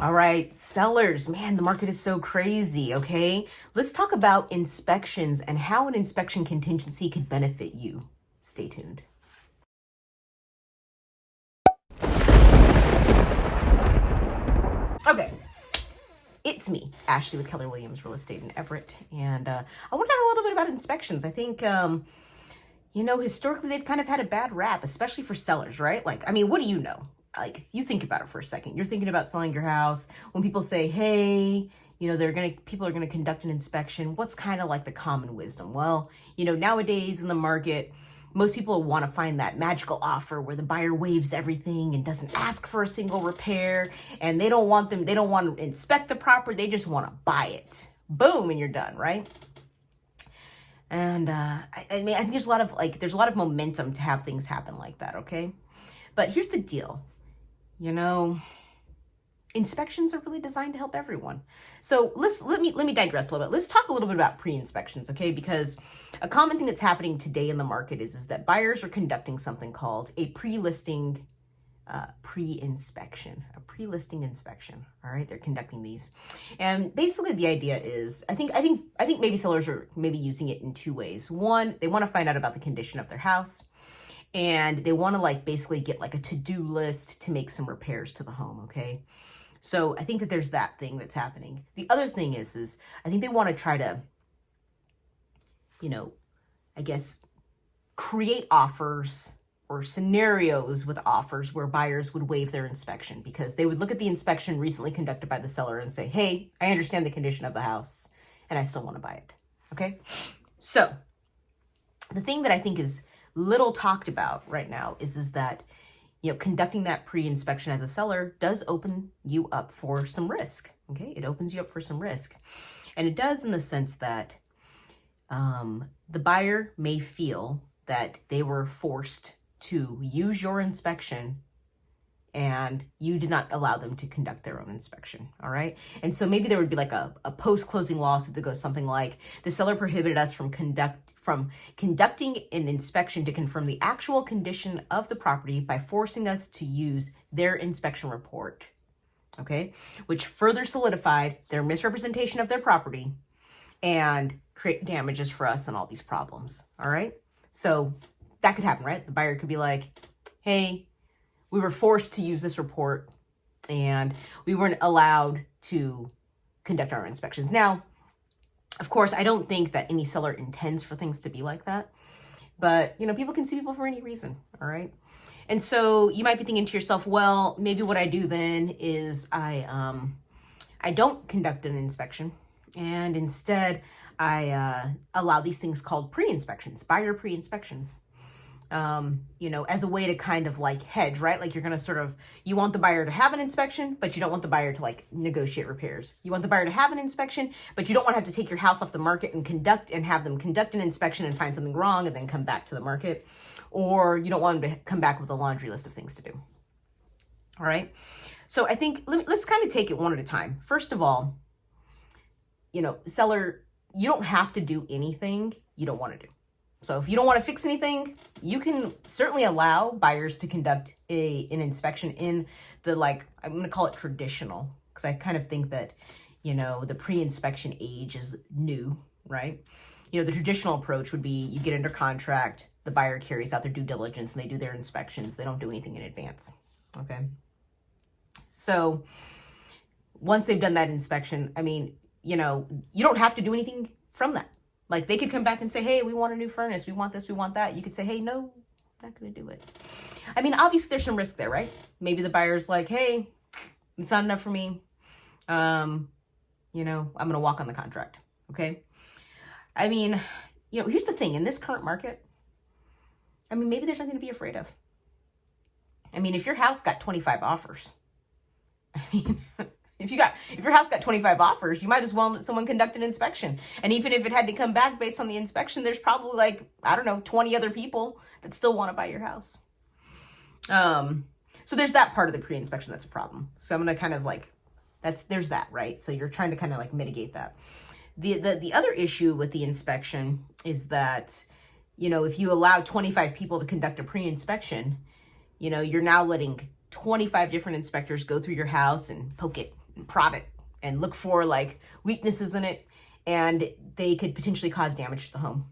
All right, sellers, man, the market is so crazy, okay? Let's talk about inspections and how an inspection contingency could benefit you. Stay tuned. Okay, it's me, Ashley with Keller Williams Real Estate in Everett, and I want to talk a little bit about inspections. I think, historically they've kind of had a bad rap, especially for sellers, right? Like, I mean, what do you know? Like, you think about it for a second. You're thinking about selling your house. When people say, hey, people are gonna conduct an inspection, what's kind of like the common wisdom? Well, nowadays in the market, most people want to find that magical offer where the buyer waives everything and doesn't ask for a single repair, and they don't want to inspect the property, they just want to buy it. Boom, and you're done, right? And I think there's a lot of momentum to have things happen like that, okay? But here's the deal. Inspections are really designed to help everyone. So let me digress a little bit. Let's talk a little bit about pre-inspections, okay? Because a common thing that's happening today in the market is that buyers are conducting something called a pre-listing pre-inspection, a pre-listing inspection. All right, they're conducting these, and basically the idea is, I think maybe sellers are maybe using it in two ways. One, they want to find out about the condition of their house, and they want to basically get a to-do list to make some repairs to the home. Okay, so I think that there's that thing that's happening. The other thing is I think they want to try to, I guess, create offers or scenarios with offers where buyers would waive their inspection, because they would look at the inspection recently conducted by the seller and say, hey, I understand the condition of the house and I still want to buy it. Okay. So the thing that I think is little talked about right now is that, conducting that pre-inspection as a seller does open you up for some risk. Okay. It opens you up for some risk. And it does in the sense that the buyer may feel that they were forced to use your inspection and you did not allow them to conduct their own inspection. All right. And so maybe there would be a post-closing lawsuit that goes something like, the seller prohibited us from conducting an inspection to confirm the actual condition of the property by forcing us to use their inspection report. Okay. Which further solidified their misrepresentation of their property and create damages for us and all these problems. All right. So that could happen, right? The buyer could be like, hey, we were forced to use this report and we weren't allowed to conduct our inspections. Now, of course, I don't think that any seller intends for things to be like that, but people can see people for any reason. All right. And so you might be thinking to yourself, well, maybe what I do then is I don't conduct an inspection, and instead I allow these things called pre-inspections, buyer pre-inspections. As a way to kind of hedge, right? You're going to you want the buyer to have an inspection, but you don't want the buyer to negotiate repairs. You want the buyer to have an inspection, but you don't want to have to take your house off the market and have them conduct an inspection and find something wrong and then come back to the market. Or you don't want them to come back with a laundry list of things to do. All right. So I think let's kind of take it one at a time. First of all, seller, you don't have to do anything you don't want to do. So if you don't want to fix anything, you can certainly allow buyers to conduct an inspection in the, I'm going to call it traditional, because I kind of think that, the pre-inspection age is new, right? The traditional approach would be you get under contract, the buyer carries out their due diligence, and they do their inspections. They don't do anything in advance. Okay. So once they've done that inspection, you don't have to do anything from that. They could come back and say, hey, we want a new furnace. We want this, we want that. You could say, hey, no, I'm not going to do it. Obviously there's some risk there, right? Maybe the buyer's like, hey, it's not enough for me. I'm going to walk on the contract. Okay. Here's the thing. In this current market, maybe there's nothing to be afraid of. If your house got 25 offers, if your house got 25 offers, you might as well let someone conduct an inspection. And even if it had to come back based on the inspection, there's probably 20 other people that still want to buy your house. So there's that part of the pre-inspection that's a problem. So I'm going to kind of there's that, right? So you're trying to kind of mitigate that. The other issue with the inspection is that, if you allow 25 people to conduct a pre-inspection, you're now letting 25 different inspectors go through your house and poke it and prod it and look for like weaknesses in it, and they could potentially cause damage to the home.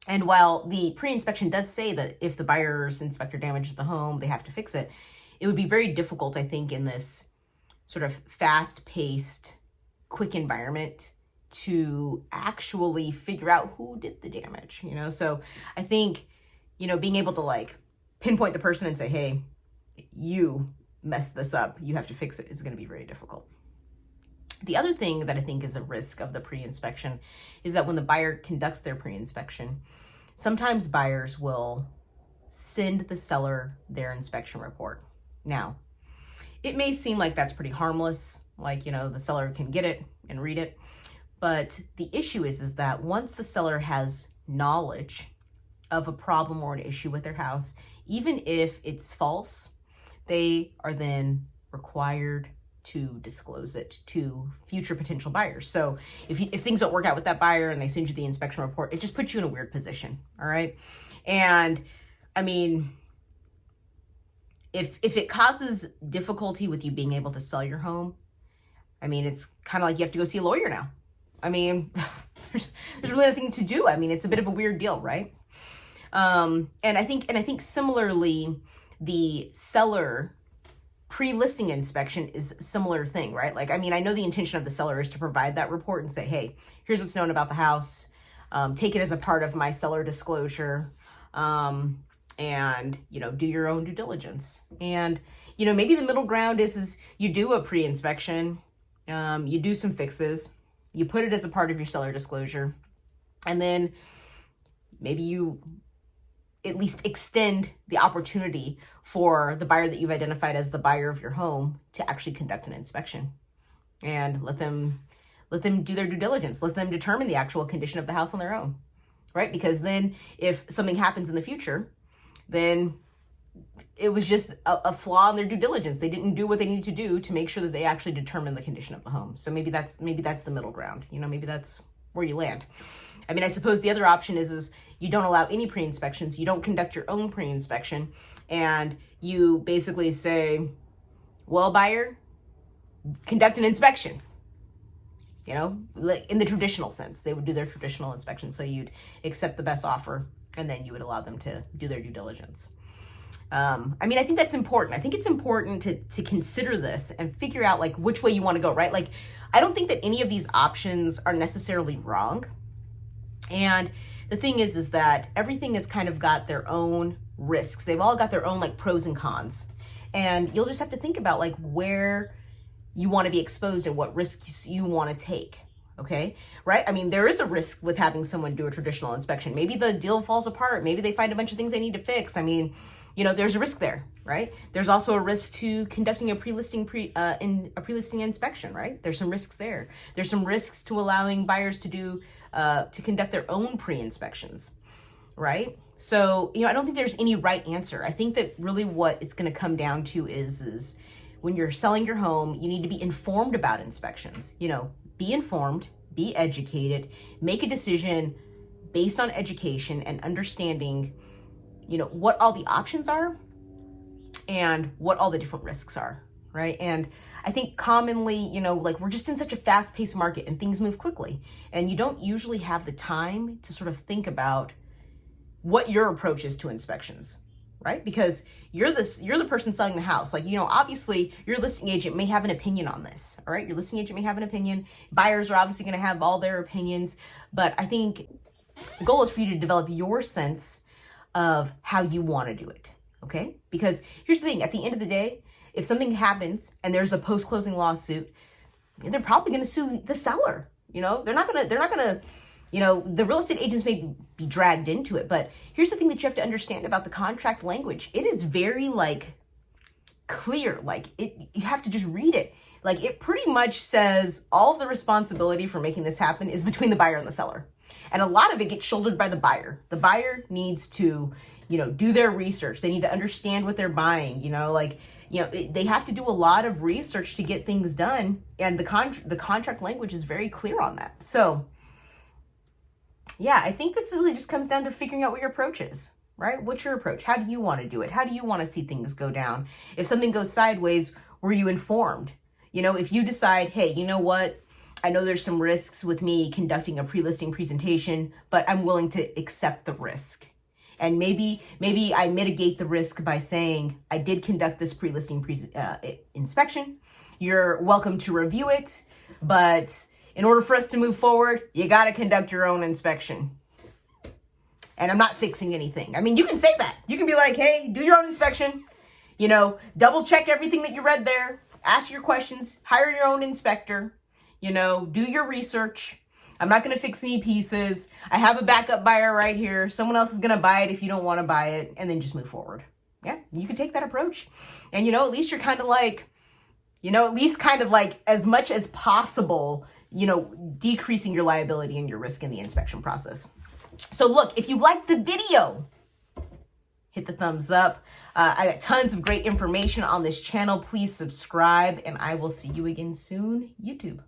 And while the pre-inspection does say that if the buyer's inspector damages the home, they have to fix it, it would be very difficult, I think, in this sort of fast-paced, quick environment to actually figure out who did the damage, you know? So I think, you know, being able to like pinpoint the person and say, hey, you messed this up, you have to fix it, is going to be very difficult. The other thing that I think is a risk of the pre-inspection is that when the buyer conducts their pre-inspection, sometimes buyers will send the seller their inspection report. Now, it may seem like that's pretty harmless, like, you know, the seller can get it and read it. But the issue is that once the seller has knowledge of a problem or an issue with their house, even if it's false, they are then required to disclose it to future potential buyers. So if things don't work out with that buyer and they send you the inspection report, it just puts you in a weird position, all right? And I mean, if it causes difficulty with you being able to sell your home, I mean, it's kind of like you have to go see a lawyer now. I mean, there's really nothing to do. I mean, it's a bit of a weird deal, right? And I think similarly, the seller pre-listing inspection is a similar thing, right? Like, I mean, I know the intention of the seller is to provide that report and say, hey, here's what's known about the house. Take it as a part of my seller disclosure. And, you know, do your own due diligence. And, you know, maybe the middle ground is you do a pre-inspection, you do some fixes, you put it as a part of your seller disclosure, and then maybe you at least extend the opportunity for the buyer that you've identified as the buyer of your home to actually conduct an inspection, and let them do their due diligence, let them determine the actual condition of the house on their own, right? Because then if something happens in the future, then it was just a flaw in their due diligence. They didn't do what they needed to do to make sure that they actually determine the condition of the home. So maybe that's the middle ground. You know, maybe that's where you land. I mean, I suppose the other option is you don't allow any pre-inspections. You don't conduct your own pre-inspection, and you basically say, well, buyer, conduct an inspection. You know, in the traditional sense, they would do their traditional inspection. So you'd accept the best offer, and then you would allow them to do their due diligence. I mean, I think that's important. I think it's important to consider this and figure out like which way you want to go, right? Like, I don't think that any of these options are necessarily wrong. And the thing is that everything has kind of got their own risks. They've all got their own like pros and cons. And you'll just have to think about like where you want to be exposed and what risks you want to take. Okay, right? I mean, there is a risk with having someone do a traditional inspection. Maybe the deal falls apart. Maybe they find a bunch of things they need to fix. I mean, you know, there's a risk there, right? There's also a risk to conducting a pre-listing inspection, right? There's some risks there. There's some risks to allowing buyers to conduct their own pre-inspections, right? So, you know, I don't think there's any right answer. I think that really what it's going to come down to is when you're selling your home, you need to be informed about inspections. You know, be informed, be educated, make a decision based on education and understanding, you know, what all the options are and what all the different risks are, right? And I think commonly, you know, like we're just in such a fast-paced market and things move quickly, and you don't usually have the time to sort of think about what your approach is to inspections, right? Because you're the person selling the house. Like, you know, obviously your listing agent may have an opinion on this, all right? Your listing agent may have an opinion. Buyers are obviously going to have all their opinions, but I think the goal is for you to develop your sense of how you want to do it, okay? Because here's the thing, at the end of the day, if something happens and there's a post-closing lawsuit, they're probably going to sue the seller. You know, they're not going to, you know, the real estate agents may be dragged into it, but here's the thing that you have to understand about the contract language. It is very like clear, like you have to just read it. Like it pretty much says all of the responsibility for making this happen is between the buyer and the seller. And a lot of it gets shouldered by the buyer. The buyer needs to, you know, do their research. They need to understand what they're buying, you know, like, you know, they have to do a lot of research to get things done. And the contract language is very clear on that. So yeah, I think this really just comes down to figuring out what your approach is, right? What's your approach? How do you want to do it? How do you want to see things go down? If something goes sideways, were you informed? You know, if you decide, hey, you know what? I know there's some risks with me conducting a pre-listing presentation, but I'm willing to accept the risk. And maybe I mitigate the risk by saying, I did conduct this pre-listing inspection. You're welcome to review it, but in order for us to move forward, you got to conduct your own inspection. And I'm not fixing anything. I mean, you can say that. You can be like, hey, do your own inspection. You know, double check everything that you read there. Ask your questions. Hire your own inspector. You know, do your research. I'm not going to fix any pieces. I have a backup buyer right here. Someone else is going to buy it if you don't want to buy it, and then just move forward. Yeah, you can take that approach. And, you know, at least you're kind of like, you know, at least kind of like as much as possible, you know, decreasing your liability and your risk in the inspection process. So look, if you liked the video, hit the thumbs up. I got tons of great information on this channel. Please subscribe, and I will see you again soon, YouTube.